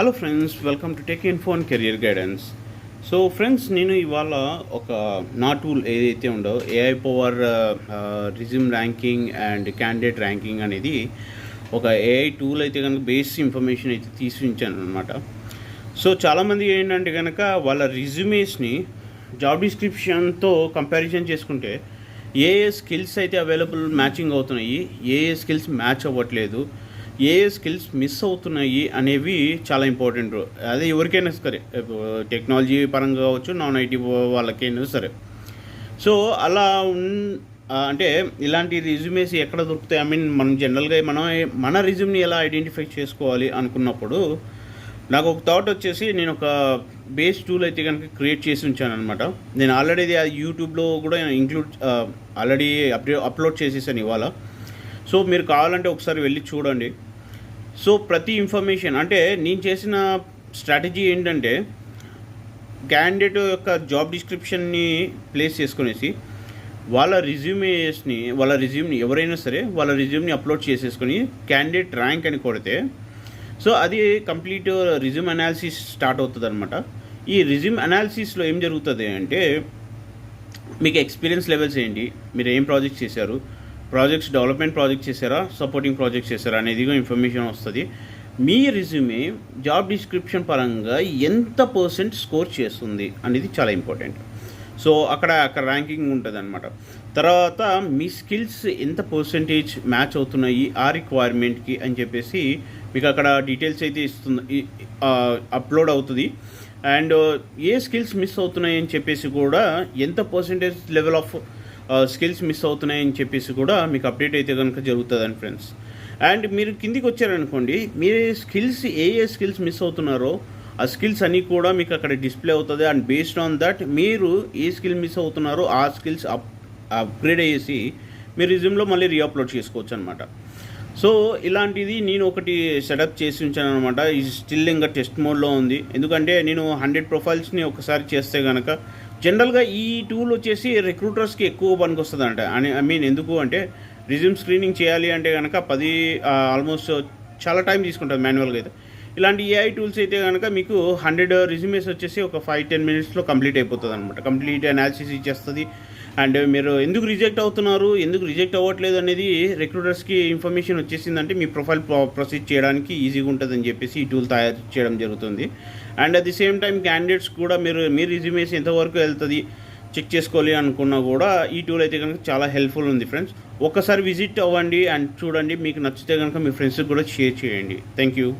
Hello friends, welcome to tech info and career guidance. So friends, నేను ఇవాళ ఒక నా టూల్ ఏదైతే ఉందో AI power resume ranking and candidate ranking అనేది ఒక ఏఐ టూల్ అయితే కనుక బేస్ ఇన్ఫర్మేషన్ అయితే తీసి ఉంచాను అనమాట. సో చాలామంది ఏంటంటే కనుక వాళ్ళ రిజ్యూమేస్ని జాబ్ డిస్క్రిప్షన్తో కంపారిజన్ చేసుకుంటే ఏ స్కిల్స్ అయితే అవైలబుల్ మ్యాచింగ్ అవుతున్నాయి, ఏ స్కిల్స్ మ్యాచ్ అవ్వట్లేదు, ఏ స్కిల్స్ మిస్ అవుతున్నాయి అనేవి చాలా ఇంపార్టెంట్. అదే ఎవరికైనా సరే, టెక్నాలజీ పరంగా కావచ్చు, నాన్ ఐటీ వాళ్ళకైనా సరే. సో అలా అంటే ఇలాంటి రిజ్యూమేస్ ఎక్కడ దొరుకుతాయి? మనం జనరల్గా మన రిజ్యూమ్ని ఎలా ఐడెంటిఫై చేసుకోవాలి అనుకున్నప్పుడు నాకు ఒక థాట్ వచ్చేసి, నేను ఒక బేస్ టూల్ అయితే కనుక క్రియేట్ చేసి ఉంచాను అనమాట. నేను ఆల్రెడీ అది యూట్యూబ్లో కూడా ఆల్రెడీ అప్లోడ్ చేసేసాను ఇవాళ. సో మీరు కావాలంటే ఒకసారి వెళ్ళి చూడండి. సో ప్రతి ఇన్ఫర్మేషన్, అంటే నేను చేసిన స్ట్రాటజీ ఏంటంటే, క్యాండిడేట్ యొక్క జాబ్ డిస్క్రిప్షన్ని ప్లేస్ చేసుకునేసి వాళ్ళ రిజ్యూమ్ని ఎవరైనా సరే వాళ్ళ రిజ్యూమ్ని అప్లోడ్ చేసేసుకొని క్యాండిడేట్ ర్యాంక్ అని కొడితే, సో అది కంప్లీట్ రిజ్యూమ్ అనాలిసిస్ స్టార్ట్ అవుతుంది అనమాట. ఈ రిజ్యూమ్ అనాలిసిస్లో ఏం జరుగుతుంది అంటే, మీకు ఎక్స్పీరియన్స్ లెవెల్స్ ఏంటి, మీరు ఏం ప్రాజెక్ట్స్ చేశారు, ప్రాజెక్ట్స్ డెవలప్మెంట్ ప్రాజెక్ట్ చేశారా, సపోర్టింగ్ ప్రాజెక్ట్స్ చేశారా అనేది ఇన్ఫర్మేషన్ వస్తుంది. మీ రిజ్యూమే జాబ్ డిస్క్రిప్షన్ పరంగా ఎంత పర్సెంట్ స్కోర్ చేస్తుంది అనేది చాలా ఇంపార్టెంట్. సో అక్కడ ర్యాంకింగ్ ఉంటుంది అనమాట. తర్వాత మీ స్కిల్స్ ఎంత పర్సెంటేజ్ మ్యాచ్ అవుతున్నాయి ఆ రిక్వైర్మెంట్కి అని చెప్పేసి మీకు అక్కడ డీటెయిల్స్ అయితే అప్లోడ్ అవుతుంది. అండ్ ఏ స్కిల్స్ మిస్ అవుతున్నాయి అని చెప్పేసి కూడా, ఎంత percentage level of skills miss అవుతున్నాయని చెప్పేసి కూడా మీకు అప్డేట్ అయితే కనుక జరుగుతుందని ఫ్రెండ్స్. అండ్ మీరు కిందికి వచ్చారనుకోండి, మీరు ఏ స్కిల్స్ మిస్ అవుతున్నారో ఆ స్కిల్స్ అన్నీ కూడా మీకు అక్కడ డిస్ప్లే అవుతుంది. అండ్ బేస్డ్ ఆన్ దట్ మీరు ఏ స్కిల్ మిస్ అవుతున్నారో ఆ స్కిల్స్ అప్గ్రేడ్ అయ్యేసి మీ రిజ్యూమ్లో మళ్ళీ రీఅప్లోడ్ చేసుకోవచ్చు అనమాట. సో ఇలాంటిది నేను ఒకటి సెటప్ చేసి ఉంచాను అనమాట. ఇది స్టిల్ ఇంకా టెస్ట్ మోడ్లో ఉంది. ఎందుకంటే నేను 100 ప్రొఫైల్స్ని ఒకసారి చేస్తే కనుక, జనరల్గా ఈ టూల్ వచ్చేసి రిక్రూటర్స్కి ఎక్కువ పనికి వస్తుంది అంట. ఎందుకు అంటే, రిజ్యూమ్ స్క్రీనింగ్ చేయాలి అంటే కనుక ఆల్మోస్ట్ చాలా టైం తీసుకుంటుంది మాన్యువల్గా అయితే. ఇలాంటి ఏఐ టూల్స్ అయితే కనుక మీకు 100 రిజ్యూమేస్ వచ్చేసి ఒక 5-10 మినిట్స్లో కంప్లీట్ అయిపోతుంది అనమాట. కంప్లీట్ అనాలిసిస్ ఇచ్చేస్తుంది. అండ్ మీరు ఎందుకు రిజెక్ట్ అవుతున్నారు, ఎందుకు రిజెక్ట్ అవ్వట్లేదు అనేది రిక్రూటర్స్కి ఇన్ఫర్మేషన్ వచ్చేసిందంటే మీ ప్రొఫైల్ ప్రొసీడ్ చేయడానికి ఈజీగా ఉంటుందని చెప్పేసి ఈ టూల్ తయారు చేయడం జరుగుతుంది. And at the same time candidates కూడా మీ రిజ్యూమేస్ ఎంతవరకు వెళ్తుంది చెక్ చేసుకోవాలి అనుకున్నా కూడా ఈ టూల్ అయితే కనుక చాలా హెల్ప్ఫుల్ ఉంది ఫ్రెండ్స్. ఒక్కసారి విజిట్ అవ్వండి అండ్ చూడండి. మీకు నచ్చితే కనుక మీ ఫ్రెండ్స్కి కూడా షేర్ చేయండి. Thank you.